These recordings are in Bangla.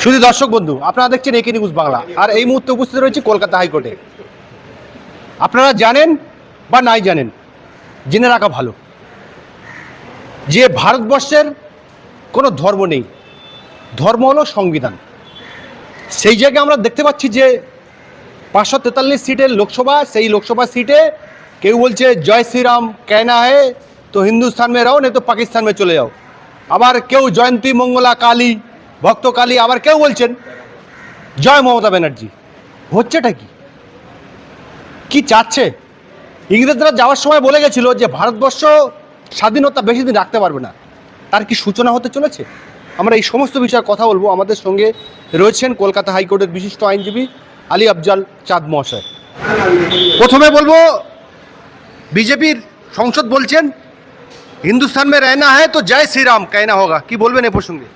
শুধু দর্শক বন্ধু, আপনারা দেখছেন একে নিউজ বাংলা, আর এই মুহূর্তে উপস্থিত রয়েছে কলকাতা হাইকোর্টে। আপনারা জানেন বা নাই জানেন, জেনে রাখা ভালো যে ভারতবর্ষের কোনো ধর্ম নেই, ধর্ম হলো সংবিধান। সেই জায়গায় আমরা দেখতে পাচ্ছি যে 543 সিটের লোকসভা, সেই লোকসভা সিটে কেউ বলছে জয় শ্রীরাম कहना है তো হিন্দুস্তান মে রहो, নেই তো পাকিস্তান মে চলে যাও। আবার কেউ জয়ন্তী মঙ্গলা কালী, ভক্ত কালী, আবার কেউ বলছেন জয় মমতা ব্যানার্জি। হচ্ছেটা কি? কি চাচ্ছে? ইংরেজরা যাওয়ার সময় বলে গেছিল যে ভারতবর্ষ স্বাধীনতা বেশি দিন রাখতে পারবে না, তার কি সূচনা হতে চলেছে? আমরা এই সমস্ত বিষয়ে কথা বলবো। আমাদের সঙ্গে রয়েছেন কলকাতা হাইকোর্টের বিশিষ্ট আইনজীবী আলী আফজাল চাঁদ মহাশয়। প্রথমে বলবো, বিজেপির সংসদ বলছেন হিন্দুস্তান মে रहना है তো জয় শ্রীরাম कहना होगा, কি বলবেন এ প্রসঙ্গে?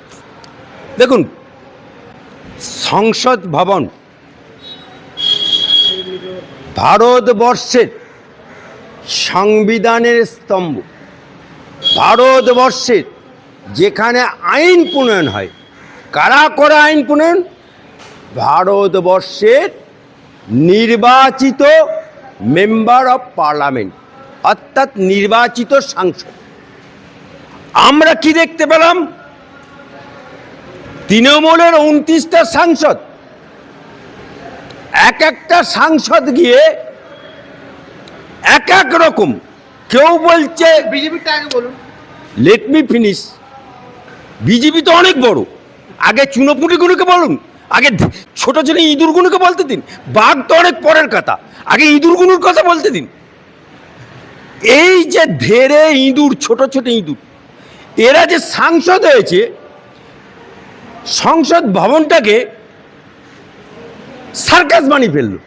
দেখুন, সংসদ ভবন ভারতবর্ষের সংবিধানের স্তম্ভ। ভারতবর্ষের যেখানে আইন প্রণয়ন হয়, কারা করে আইন প্রণয়ন? ভারতবর্ষের নির্বাচিত মেম্বার অফ পার্লামেন্ট, অর্থাৎ নির্বাচিত সাংসদ। আমরা কি দেখতে পেলাম? তৃণমূলের 29টা সাংসদ, এক একটা সাংসদ গিয়ে এক এক রকম। কেউ বলছে, বিজেপিটা আগে বলুন। Let me finish. বিজেপি তো অনেক বড়, আগে চুনোপুটিগুলোকে বলুন, আগে ছোট ছোট ইঁদুরগুলোকে বলতে দিন। বাঘ তো অনেক পরের কথা, আগে ইঁদুরগুলোর কথা বলতে দিন। এই যে ধেড়ে ইঁদুর, ছোট ছোট ইঁদুর, এরা যে সাংসদ হয়েছে, সংসদ ভবনটাকে সার্কাস বানিয়ে ফেললো,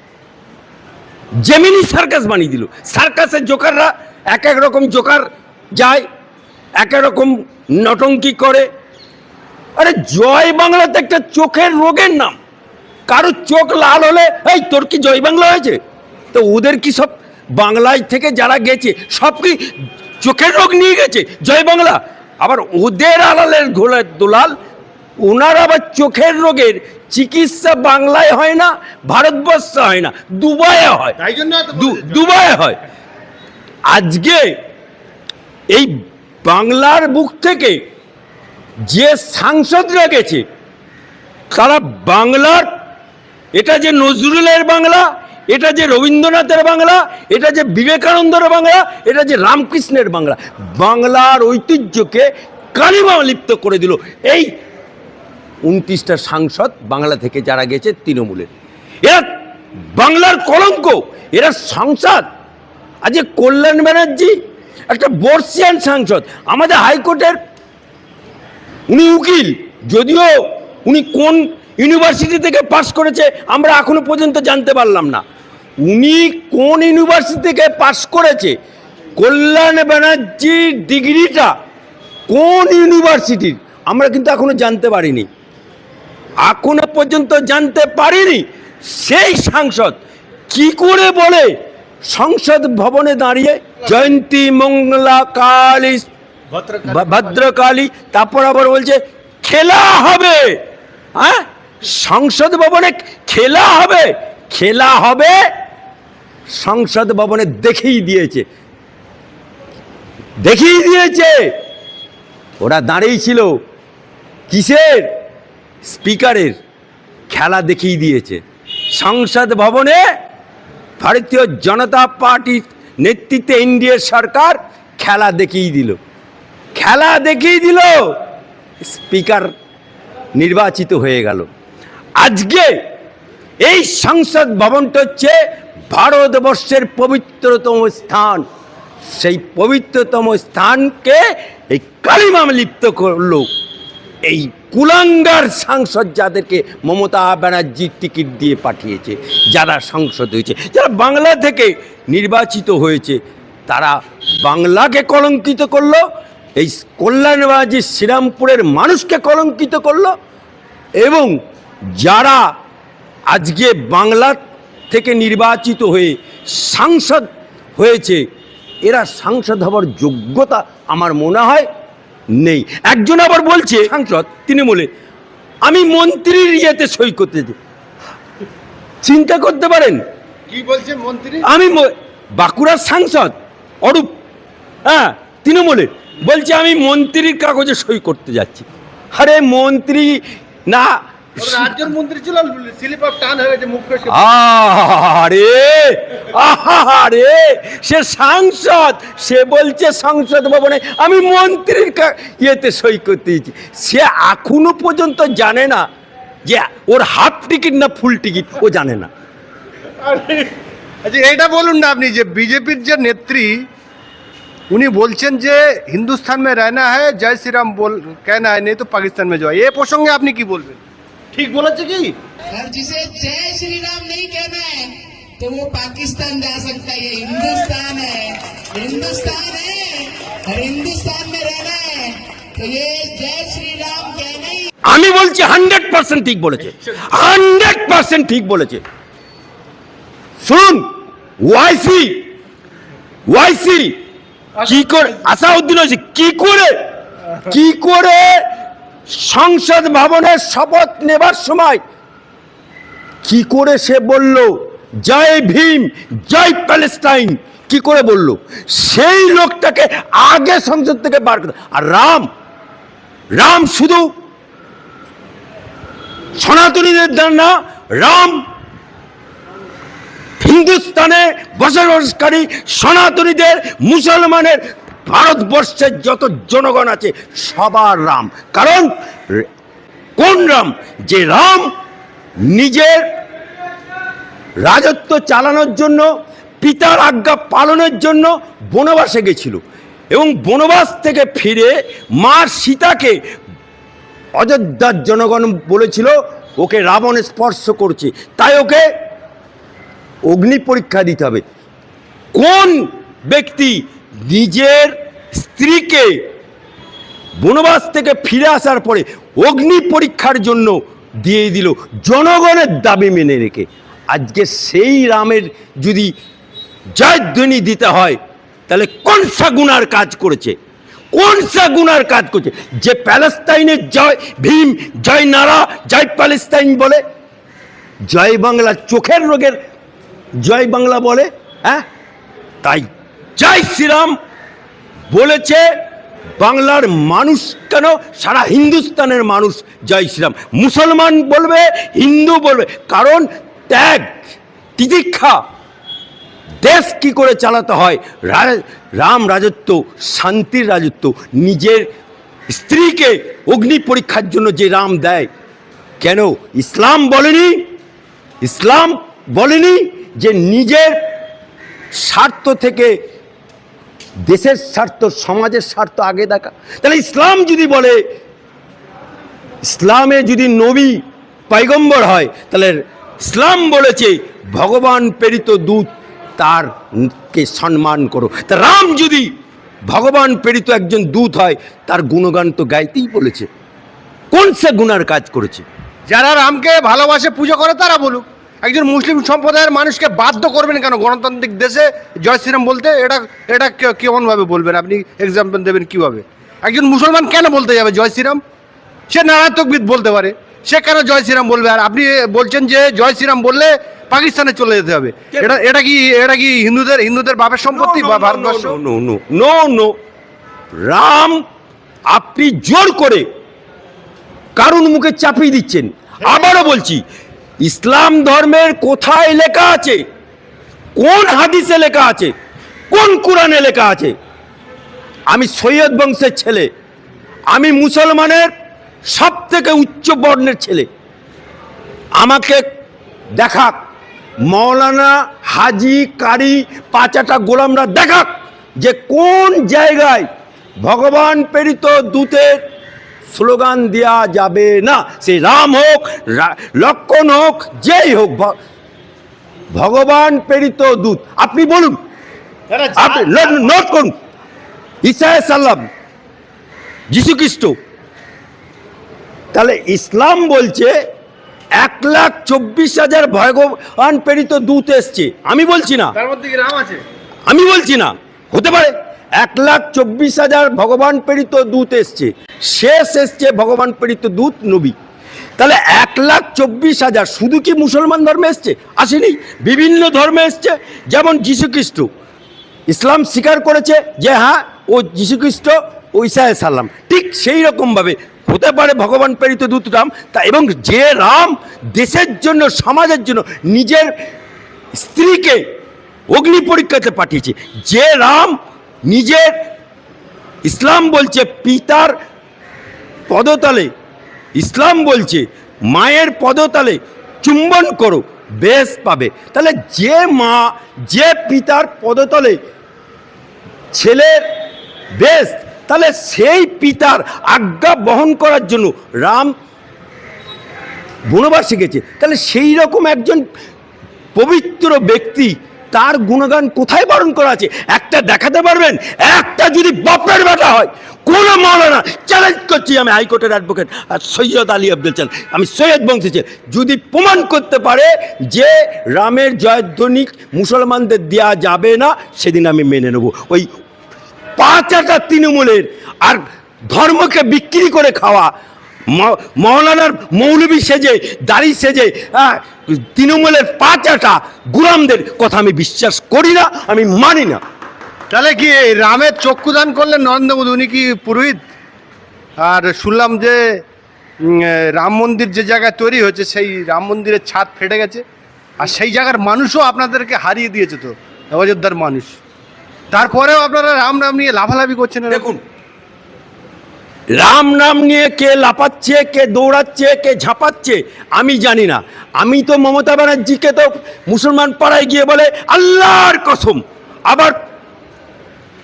জেমিনি সার্কাস বানিয়ে দিল। সার্কাসের জোকাররা এক এক রকম জোকার যায়, এক এক রকম নটঙ্কি করে। আরে জয় বাংলাতে একটা চোখের রোগের নাম। কারো চোখ লাল হলে, এই তোর কি জয় বাংলা হয়েছে? তো ওদের কি সব বাংলায় থেকে যারা গেছে সব কি চোখের রোগ নিয়ে গেছে জয় বাংলা? আবার ওদের আড়ালের ঘোলার দোলাল, ওনার আবার চোখের রোগের চিকিৎসা বাংলায় হয় না, ভারতবর্ষে হয় না, দুবাইয়ে হয়। তাই জন্য দুবাইয়ে হয়। আজকে এই বাংলার বুক থেকে যে সাংসদরা গেছে, তারা বাংলার, এটা যে নজরুলের বাংলা, এটা যে রবীন্দ্রনাথের বাংলা, এটা যে বিবেকানন্দের বাংলা, এটা যে রামকৃষ্ণের বাংলা, বাংলার ঐতিহ্যকে কালিমা লিপ্ত করে দিল এই 29টা সাংসদ বাংলা থেকে যারা গেছে তৃণমূলের। এরা বাংলার কলঙ্ক, এরা সংসদ। আজ কল্যাণ ব্যানার্জি একটা বর্ষিয়ান সাংসদ, আমাদের হাইকোর্টের উনি উকিল, যদিও উনি কোন ইউনিভার্সিটি থেকে পাশ করেছে আমরা এখনো পর্যন্ত জানতে পারলাম না। উনি কোন ইউনিভার্সিটি থেকে পাশ করেছে, কল্যাণ ব্যানার্জির ডিগ্রিটা কোন ইউনিভার্সিটির আমরা কিন্তু এখনো জানতে পারিনি, এখনো পর্যন্ত জানতে পারিনি। সেই সাংসদ কি করে বলে সংসদ ভবনে দাঁড়িয়ে জয়ন্তী মঙ্গলা কালী ভদ্রকালী, তারপর আবার বলছে খেলা হবে। হ্যাঁ, সংসদ ভবনে খেলা হবে, খেলা হবে সংসদ ভবনে দেখিয়ে দিয়েছে, দেখিয়ে দিয়েছে। ওরা দাঁড়িয়ে ছিল কিসের? স্পিকারের। খেলা দেখিয়ে দিয়েছে সংসদ ভবনে। ভারতীয় জনতা পার্টির নেতৃত্বে এনডিএ সরকার খেলা দেখিয়ে দিল, খেলা দেখিয়ে দিল। স্পিকার নির্বাচিত হয়ে গেল। আজকে এই সংসদ ভবনটা হচ্ছে ভারতবর্ষের পবিত্রতম স্থান। সেই পবিত্রতম স্থানকে এই কালিমা লিপ্ত করলো এই কুলাঙ্গার সাংসদ, যাদেরকে মমতা ব্যানার্জি টিকিট দিয়ে পাঠিয়েছে, যারা সংসদ হয়েছে, যারা বাংলা থেকে নির্বাচিত হয়েছে, তারা বাংলাকে কলঙ্কিত করলো, এই কল্যাণবাজি শ্রীরামপুরের মানুষকে কলঙ্কিত করলো। এবং যারা আজকে বাংলা থেকে নির্বাচিত হয়ে সাংসদ হয়েছে, এরা সাংসদ হওয়ার যোগ্যতা আমার মনে হয় নেই। একজন আবার বলছে সাংসদ তৃণমূলে, আমি মন্ত্রীর ইয়েতে সই করতে যাই। চিন্তা করতে পারেন, কি বলছেন মন্ত্রী? আমি বাঁকুড়ার সাংসদ অরূপ, হ্যাঁ তৃণমূলের, বলছে আমি মন্ত্রীর কাগজে সই করতে যাচ্ছি। আরে মন্ত্রী না, রাজ্যের মন্ত্রী ছিল, স্লিপ অফ টার্ন হয়ে গেছে, মুখ করে আরে আরে সে সাংসদ, সে বলছে সংসদ ভবনে আমি মন্ত্রীর ইয়েতে সই করতে দিচ্ছি। সে এখনো পর্যন্ত জানে না যে ওর হাফ টিকিট না ফুল টিকিট, ও জানে না। আচ্ছা এইটা বলুন না আপনি, যে বিজেপির যে নেত্রী উনি বলছেন যে হিন্দুস্তান মে रहना है, জয় শ্রীরাম बोल कहना है, नहीं तो पाकिस्तान में जाओ। এই প্রসঙ্গে আপনি কি বলবেন? ঠিক বলেছে কি? और जिसे जय श्री राम नहीं कहना है तो वो पाकिस्तान जा सकता है। ये हिंदुस्तान है, हिंदुस्तान है और हिंदुस्तान में रहना है तो ये जय श्री राम कहना ही। আমি বলছি 100% ঠিক বলেছে, 100% ঠিক বলেছে। শুনুন, ওয়াইসি কি করে, আসাউদ্দিন ওয়াইসি কি করে সংসদ ভবনের শপথ নেবার সময় কি করে সে বলল জয় ভীম জয় প্যালেস্টাইন, কি করে বলল? সেই লোকটাকে আগে সংসদ থেকে বার করে। আর রাম শুধু সনাতনীদের না, রাম হিন্দুস্তানে বসবাসকারী সনাতনীদের, মুসলমানের, ভারতবর্ষের যত জনগণ আছে সবার রাম। কারণ কোন রাম? যে রাম নিজের রাজত্ব চালানোর জন্য, পিতার আজ্ঞা পালনের জন্য বনবাসে গেছিল, এবং বনবাস থেকে ফিরে মা সীতাকে অযোধ্যার জনগণ বলেছিল ওকে রাবণ স্পর্শ করছে, তাই ওকে অগ্নি পরীক্ষা দিতে হবে। কোন ব্যক্তি নিজের স্ত্রীকে বনবাস থেকে ফিরে আসার পরে অগ্নি পরীক্ষার জন্য দিয়ে দিল জনগণের দাবি মেনে রেখে? আজকে সেই রামের যদি জয়ধ্বনি দিতে হয় তাহলে কোন সা গুনার কাজ করেছে? কোন সা গুনার কাজ করছে যে প্যালেস্তাইনের জয় ভীম, জয় নারা, জয় প্যালেস্তাইন বলে, জয় বাংলা চোখের রোগের জয় বাংলা বলে? হ্যাঁ, তাই জয় শ্রীরাম বলেছে বাংলার মানুষ, কেন সারা হিন্দুস্তানের মানুষ জয় শ্রীরাম। মুসলমান বলবে, হিন্দু বলবে, কারণ ত্যাগ, তিতিক্ষা, দেশ কি করে চালাতে হয়, রাম রাজত্ব, শান্তির রাজত্ব, নিজের স্ত্রীকে অগ্নি পরীক্ষার জন্য যে রাম দেয়, কেন ইসলাম বলেনি যে নিজের স্বার্থ থেকে দেশের স্বার্থ, সমাজের স্বার্থ আগে দেখা? তাহলে ইসলাম যদি বলে, ইসলামে যদি নবী পয়গম্বর হয়, তাহলে ইসলাম বলেছে ভগবান প্রেরিত দূত, তারকে সম্মান করো। তা রাম যদি ভগবান প্রেরিত একজন দূত হয়, তার গুণগান তো গাইতেই বলেছে। কোন সে গুনার কাজ করেছে? যারা রামকে ভালোবাসে, পুজো করে, তারা বলুক। একজন মুসলিম সম্প্রদায়ের মানুষকে বাধ্য করবেন কেন গণতান্ত্রিক দেশে জয় শ্রীরাম বলতে? এটা কেমনভাবে বলবেন আপনি? এক্সাম্পল দেবেন কিভাবে? একজন মুসলমান কেন বলতে যাবে জয় শ্রীরাম? সে নারায়ণ তকবীর বলতে পারে, সে কেন জয় শ্রীরাম বলবে? আর আপনি বলছেন যে জয় শ্রীরাম বললে পাকিস্তানে চলে যেতে হবে। এটা কি হিন্দুদের বাপের সম্পত্তি বা ভারতবর্ষ? নো, রাম আপনি জোর করে কারণ মুখে চাপিয়ে দিচ্ছেন। আবারও বলছি, ইসলাম ধর্মের কোথায় লেখা আছে, কোন হাদিসে লেখা আছে, কোন কোরআনে লেখা আছে? আমি সৈয়দ বংশের ছেলে, আমি মুসলমানের সব থেকে উচ্চ বর্ণের ছেলে। আমাকে দেখাক মৌলানা, হাজি, কারি, পাঁচাটা গোলামরা দেখাক যে কোন জায়গায় ভগবান প্রেরিত দূতের স্লোগান দেওয়া যাবে না। সে রাম হোক, লক্ষণ হোক, যেই হোক, ভগবান প্রেরিত দূত। আপনি বলুন, আপনি নোট করুন, ঈসা সাল্লাম, যিশু খ্রিস্ট। তাহলে ইসলাম বলছে 1,24,000 ভগবান প্রেরিত দূত এসছে। আমি বলছি না, তার মধ্যে কি রাম আছে? আমি বলছি না, হতে পারে 1,24,000 ভগবান প্রেরিত দূত এসছে। শেষ এসছে ভগবান প্রেরিত দূত নবী। তাহলে 1,24,000 শুধু কি মুসলমান ধর্মে এসছে? আসেনি, বিভিন্ন ধর্মে এসছে। যেমন যীশুখ্রিস্ট ইসলাম স্বীকার করেছে যে হ্যাঁ ও যীশুখ্রিস্ট ও ঈসা আলাইহিস সালাম, ঠিক সেই রকমভাবে হতে পারে ভগবান প্রেরিত দূত রাম। তা এবং যে রাম দেশের জন্য সমাজের জন্য নিজের স্ত্রীকে অগ্নি পরীক্ষাতে পাঠিয়েছে, যে রাম নিজের ইসলাম বলছে পিতার পদতলে, ইসলাম বলছে মায়ের পদতলে চুম্বন করো বেশ পাবে, তাহলে যে মা যে পিতার পদতলে ছেলের বেশ, তাহলে সেই পিতার আজ্ঞা বহন করার জন্য রাম বনবাসে গেছে। তাহলে সেই রকম একজন পবিত্র ব্যক্তি, তার গুণগান কোথায় বারণ করা আছে? একটা দেখাতে পারবেন? একটা যদি বাপের বেটা হয়, কোন মাওলানা, চ্যালেঞ্জ করছি আমি হাইকোর্টের অ্যাডভোকেট আর সৈয়দ আলী আব্দুল চান, আমি সৈয়দ বংশীছে, যদি প্রমাণ করতে পারে যে রামের জয়ধ্বনি মুসলমানদের দেওয়া যাবে না, সেদিন আমি মেনে নেব। ওই 5 তৃণমূলের আর ধর্মকে বিক্রি করে খাওয়া মৌলানার মৌলবী সেজে দাড়ি সেজে তৃণমূলের 5 গুলামদের কথা আমি বিশ্বাস করি না, আমি মানি না। তাহলে কি এই রামের চক্ষুদান করলেন নরেন্দ্র মোদী, উনি কি পুরোহিত? আর শুনলাম যে রাম মন্দির যে জায়গায় তৈরি হয়েছে সেই রাম মন্দিরের ছাদ ফেটে গেছে, আর সেই জায়গার মানুষও আপনাদেরকে হারিয়ে দিয়েছে, তো অযোধ্যার মানুষ, তারপরেও আপনারা রাম নাম নিয়ে লাফালাফি করছেন। দেখুন, রাম নাম নিয়ে কে লাফাচ্ছে, কে দৌড়াচ্ছে, কে ঝাঁপাচ্ছে আমি জানি না। আমি তো মমতা ব্যানার্জিকে তো মুসলমান পাড়ায় গিয়ে বলে আল্লাহর কসম, আবার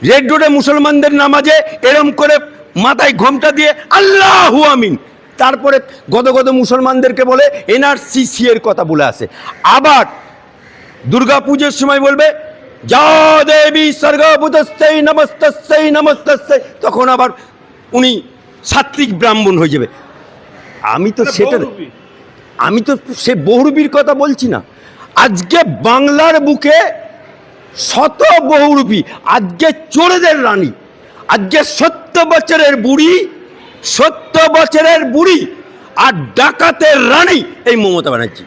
রেড রোডে মুসলমানদের নামাজে এরম করে মাথায় ঘোমটা দিয়ে আল্লাহু আমিন, তারপরে গদগদ মুসলমানদেরকে বলে NRCC এর কথা বলে আসে। আবার দুর্গা পুজোর সময় বলবে যা দেবী সর্গভূতস্যৈ নমস্তস্যৈ নমস্তস্যৈ, তখন আবার উনি সাত্বিক ব্রাহ্মণ হয়ে যাবে। আমি তো সেটা, আমি তো সে বহুরূপীর কথা বলছি না। আজকে বাংলার বুকে শত বহুরূপী, আজকে চোরেদের রানী, আজকে 70 বছরের বুড়ি, 70 বছরের বুড়ি আর ডাকাতের রানী এই মমতা ব্যানার্জি।